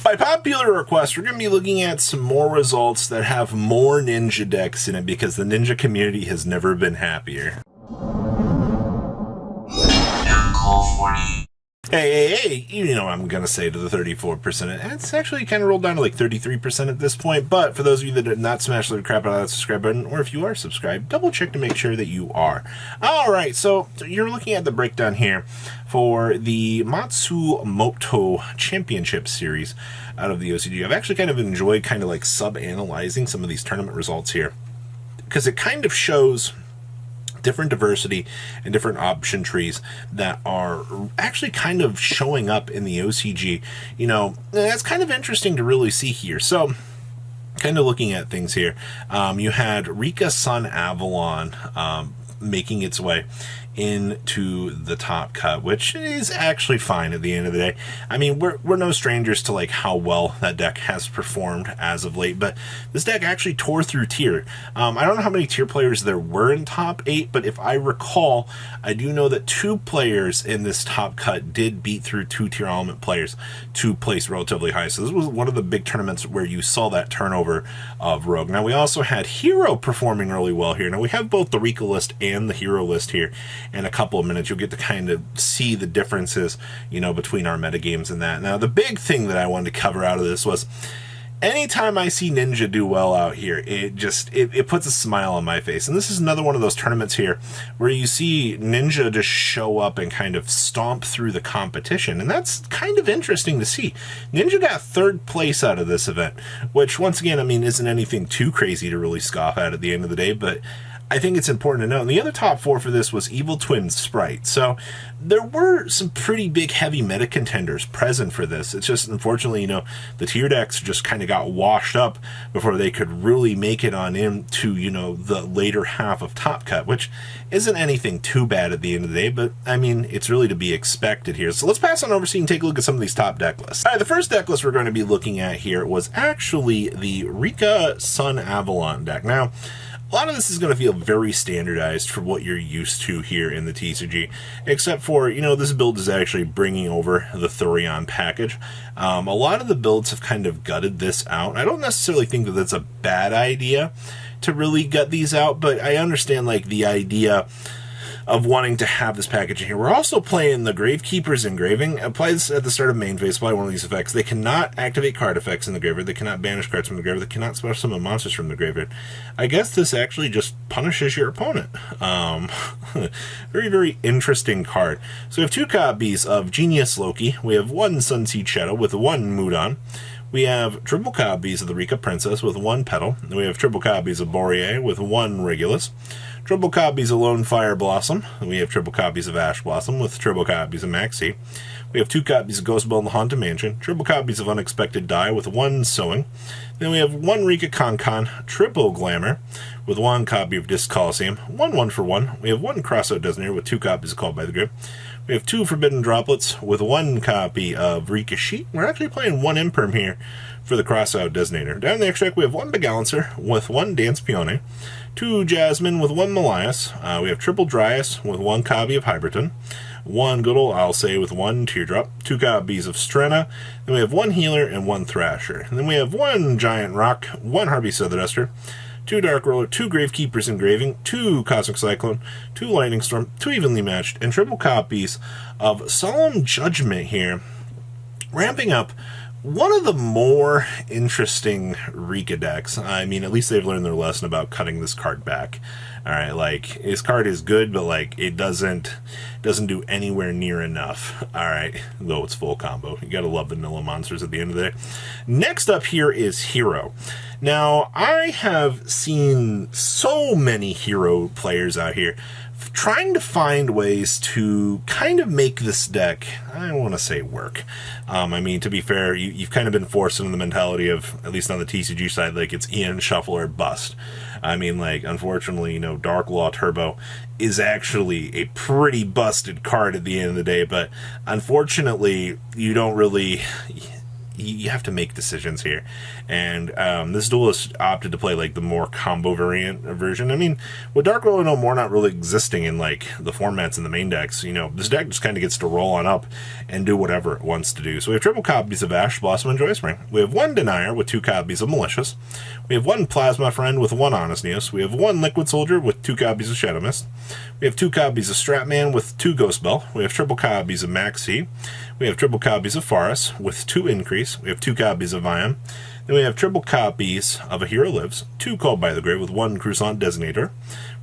By popular request, we're going to be looking at some more results that have more ninja decks in it because the ninja community has never been happier. Hey, you know what I'm going to say to the 34%. It's actually kind of rolled down to like 33% at this point, but for those of you that did not smash the crap out of that subscribe button, or if you are subscribed, double check to make sure that you are. Alright, so you're looking at the breakdown here for the Matsumoto Championship Series out of the OCG. I've actually kind of enjoyed kind of like sub-analyzing some of these tournament results here, because it kind of shows different diversity and different option trees that are actually kind of showing up in the OCG. You know, that's kind of interesting to really see here. So, kind of looking at things here, you had Rika Sun Avalon making its way into the top cut, which is actually fine at the end of the day. I mean, we're no strangers to like how well that deck has performed as of late, but this deck actually tore through tier. I don't know how many tier players there were in top 8, but if I recall, I do know that 2 players in this top cut did beat through 2 tier element players to place relatively high. So this was one of the big tournaments where you saw that turnover of Rogue. Now we also had Hero performing really well here. Now we have both the Rika list and the Hero list here. In a couple of minutes, you'll get to kind of see the differences, you know, between our metagames and that. Now, the big thing that I wanted to cover out of this was anytime I see Ninja do well out here, it puts a smile on my face. And this is another one of those tournaments here where you see Ninja just show up and kind of stomp through the competition. And that's kind of interesting to see. Ninja got 3rd place out of this event, which once again, I mean, isn't anything too crazy to really scoff at the end of the day, but I think it's important to know. And the other top 4 for this was Evil Twin Sprite. So there were some pretty big heavy meta contenders present for this. It's just, unfortunately, you know, the tier decks just kind of got washed up before they could really make it on into, you know, the later half of Top Cut, which isn't anything too bad at the end of the day, but I mean, it's really to be expected here. So let's pass on over so you can take a look at some of these top deck lists. All right, the first deck list we're going to be looking at here was actually the Rika Sun Avalon deck. Now, a lot of this is going to feel very standardized for what you're used to here in the TCG, except for, you know, this build is actually bringing over the Thurion package. A lot of the builds have kind of gutted this out. I don't necessarily think that that's a bad idea to really gut these out, but I understand, like, the idea of wanting to have this package in here. We're also playing the Gravekeeper's Engraving. Applies at the start of main phase. Apply one of these effects. They cannot activate card effects in the graveyard. They cannot banish cards from the graveyard. They cannot special summon monsters from the graveyard. I guess this actually just punishes your opponent. Very, very interesting card. So we have 2 copies of Genius Loki. We have 1 Sunseed Shadow with 1 Mudon. We have triple copies of the Rika Princess with 1 Petal. And we have triple copies of Boreas with 1 Regulus. Triple copies of Lone Fire Blossom. And we have triple copies of Ash Blossom with triple copies of Maxi. We have 2 copies of Ghost Bell in the Haunted Mansion. Triple copies of Unexpected Die with 1 Sowing. Then we have 1 Rika Con, triple Glamour with 1 copy of Disc Coliseum. 1 for 1. We have 1 Crossout Designator with 2 copies of Called by the Grave. We have 2 Forbidden Droplets with 1 copy of Rika Sheet. We're actually playing 1 Imperm here for the Crossout Designator. Down in the extract, we have 1 Balancer with 1 Dance Peony, 2 Jasmine with 1 Melias. We have triple Dryas with 1 copy of Hyberton, 1 good old Alcay with 1 Teardrop, 2 copies of Strenna. Then we have 1 Healer and 1 Thrasher. And then we have 1 Giant Rock, 1 Harvey Southduster, 2 Dark Roller, 2 Gravekeeper's Engraving, 2 Cosmic Cyclone, 2 Lightning Storm, 2 Evenly Matched, and triple copies of Solemn Judgment here, ramping up one of the more interesting Rika decks. I mean, at least they've learned their lesson about cutting this card back. Alright, like, his card is good, but, like, it doesn't do anywhere near enough. Alright, though it's full combo. You gotta love vanilla monsters at the end of the day. Next up here is Hero. Now, I have seen so many Hero players out here trying to find ways to kind of make this deck, I don't want to say work. I mean, to be fair, you've kind of been forced into the mentality of, at least on the TCG side, like, it's Ian, shuffle, or bust. I mean, like, unfortunately, you know, Dark Law Turbo is actually a pretty busted card at the end of the day, but unfortunately, you don't really... you have to make decisions here. And this duelist opted to play like the more combo version. I mean, with Dark World no more not really existing in like the formats in the main decks, you know, this deck just kind of gets to roll on up and do whatever it wants to do. So we have triple copies of Ash, Blossom, and Joyspring. We have one Denier with 2 copies of Malicious. We have one Plasma Friend with 1 Honest Neos. We have one Liquid Soldier with 2 copies of Shadow Mist. We have 2 copies of Stratman with 2 Ghost Bell. We have triple copies of Maxi. We have triple copies of Faris with 2 Increase. We have 2 copies of Viam. Then we have triple copies of A Hero Lives, 2 Called by the Grave with 1 Croissant Designator.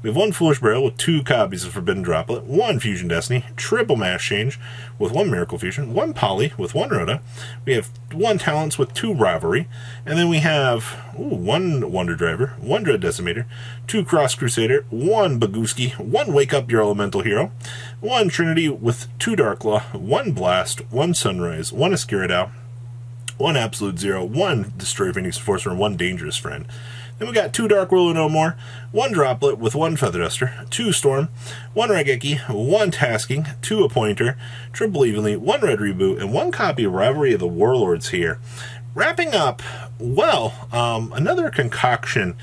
We have 1 Foolish Burial with 2 copies of Forbidden Droplet, 1 Fusion Destiny, triple Mass Change with 1 Miracle Fusion, 1 Poly with 1 Rhoda. We have 1 Talents with 2 Rivalry. And then we have 1 Wonder Driver, 1 Dread Decimator, 2 Cross Crusader, 1 Bagooski, 1 Wake Up Your Elemental Hero, 1 Trinity with 2 Darklaw, 1 Blast, 1 Sunrise, 1 Escuridao, 1 Absolute Zero, 1 Destroy Phoenix Enforcer, and 1 Dangerous Friend. Then we got 2 Dark Ruler No More, 1 Droplet with 1 Feather Duster, 2 Storm, 1 Regeki, 1 Tasking, 2 Appointer, triple Evenly, 1 Red Reboot, and 1 copy of Rivalry of the Warlords here. Wrapping up, well, another concoction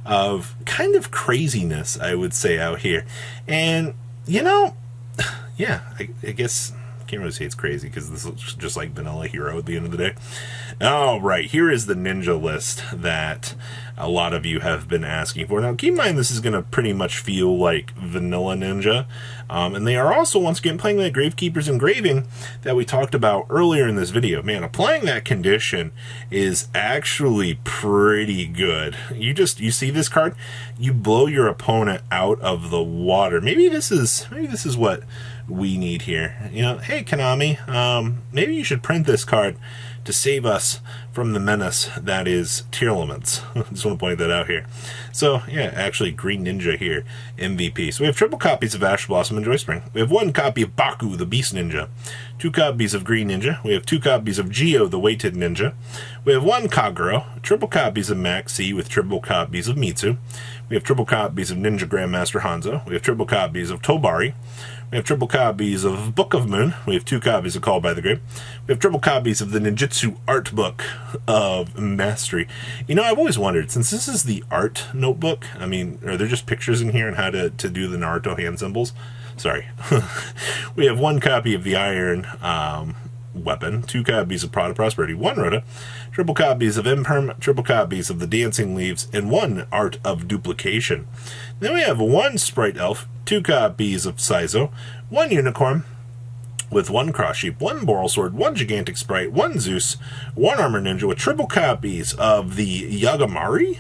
of kind of craziness, I would say, out here. And, you know, yeah, I guess can't really say it's crazy because this is just like vanilla hero at the end of the day. All right, here is the ninja list that a lot of you have been asking for. Now, keep in mind this is going to pretty much feel like vanilla ninja, and they are also once again playing that Gravekeeper's Engraving that we talked about earlier in this video. Man, applying that condition is actually pretty good. You see this card, you blow your opponent out of the water. Maybe this is what we need here. You know, hey Konami, maybe you should print this card to save us from the menace that is Tearlaments. Just want to point that out here. So yeah, actually Green Ninja here, MVP. So we have triple copies of Ash Blossom and Joyspring. We have 1 copy of Baku, the Beast Ninja. 2 copies of Green Ninja. We have 2 copies of Geo, the Weighted Ninja. We have 1 Kaguro. Triple copies of Maxi with triple copies of Mitsu. We have triple copies of Ninja Grandmaster Hanzo. We have triple copies of Tobari. We have triple copies of Book of Moon. We have 2 copies of Called by the Grave. We have triple copies of the Ninjutsu Art Book of Mastery. You know, I've always wondered, since this is the art notebook, I mean, are there just pictures in here on how to do the Naruto hand symbols? Sorry. We have 1 copy of the Iron Weapon, 2 copies of Prada Prosperity, 1 Rhoda, triple copies of Imperm, triple copies of the Dancing Leaves, and 1 Art of Duplication. Then we have 1 Sprite Elf, 2 copies of Saizo, 1 Unicorn, with 1 Cross Sheep, 1 Boral Sword, 1 Gigantic Sprite, 1 Zeus, 1 Armor Ninja, with triple copies of the Yagamari,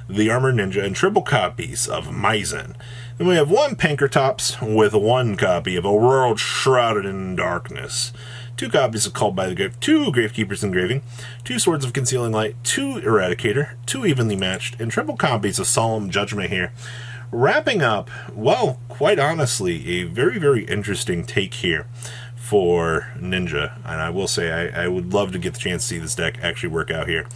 the Armor Ninja, and triple copies of Maizen. Then we have 1 Pankratops with 1 copy of A World Shrouded in Darkness, 2 copies of Called by the Grave, 2 Gravekeeper's Engraving, 2 Swords of Concealing Light, 2 Eradicator, 2 Evenly Matched, and triple copies of Solemn Judgment here. Wrapping up, well, quite honestly, a very, very interesting take here for Ninja, and I will say I would love to get the chance to see this deck actually work out here.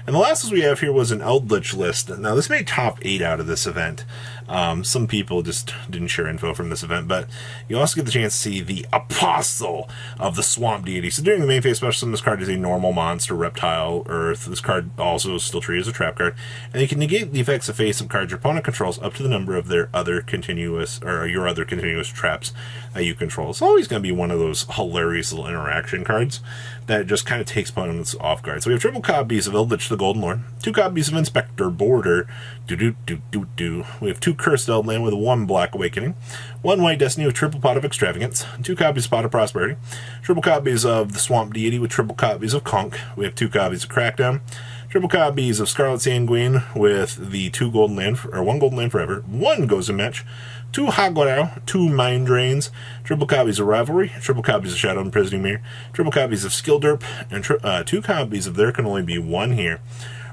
And the last list we have here was an Eldritch list. Now, this made top 8 out of this event. Some people just didn't share info from this event, but you also get the chance to see the Apostle of the Swamp Deity. So during the main phase special, this card is a normal monster, reptile, earth. This card also is still treated as a trap card, and you can negate the effects of face of cards your opponent controls up to the number of their other continuous, or your other continuous traps that you control. It's always going to be one of those hilarious little interaction cards that just kind of takes opponents off guard. So we have triple copies of Eldritch the Golden Lord, 2 copies of Inspector Border, we have 2 Cursed Eldland with 1 Black Awakening, 1 White Destiny with triple Pot of Extravagance, 2 copies of Pot of Prosperity, triple copies of the Swamp Deity with triple copies of Conch, we have 2 copies of Crackdown, triple copies of Scarlet Sanguine with the 1 Golden Land Forever, 1 Gozen Match, 2 Hagorao, 2 Mind Drains, triple copies of Rivalry, triple copies of Shadow Imprisoning Mirror, triple copies of Skill Derp, and 2 copies of There Can Only Be One here.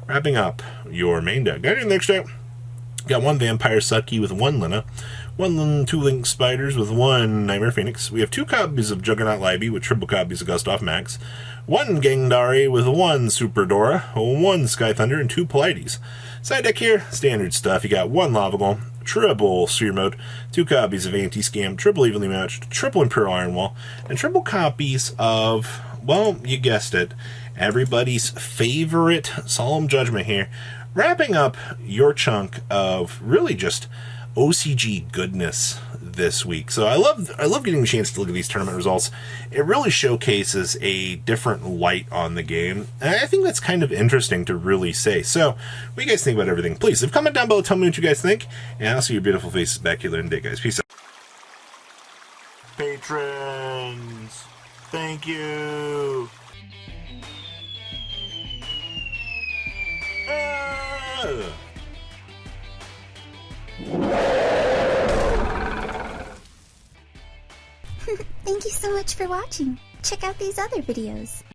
Wrapping up your main deck. Got your next deck. Got 1 Vampire Sucky with 1 Lina, 2 Link Spiders with 1 Nightmare Phoenix. We have 2 copies of Juggernaut Libby with triple copies of Gustav Max, 1 Gangdari with 1 Super Dora, 1 Sky Thunder, and 2 Pleiades. Side deck here, standard stuff. You got 1 Lava Golem, triple Sphere Mode, 2 copies of Anti-Scam, triple Evenly Matched, triple Imperial Iron Wall, and triple copies of, well, you guessed it, everybody's favorite Solemn Judgment here, wrapping up your chunk of really just OCG goodness this week. So I love getting the chance to look at these tournament results. It really showcases a different light on the game, and I think that's kind of interesting to really say. So what do you guys think about everything? Please leave a comment down below, tell me what you guys think, and I'll see your beautiful faces back here later in the day, guys. Peace out. Patrons, thank you. Thank you so much for watching. Check out these other videos.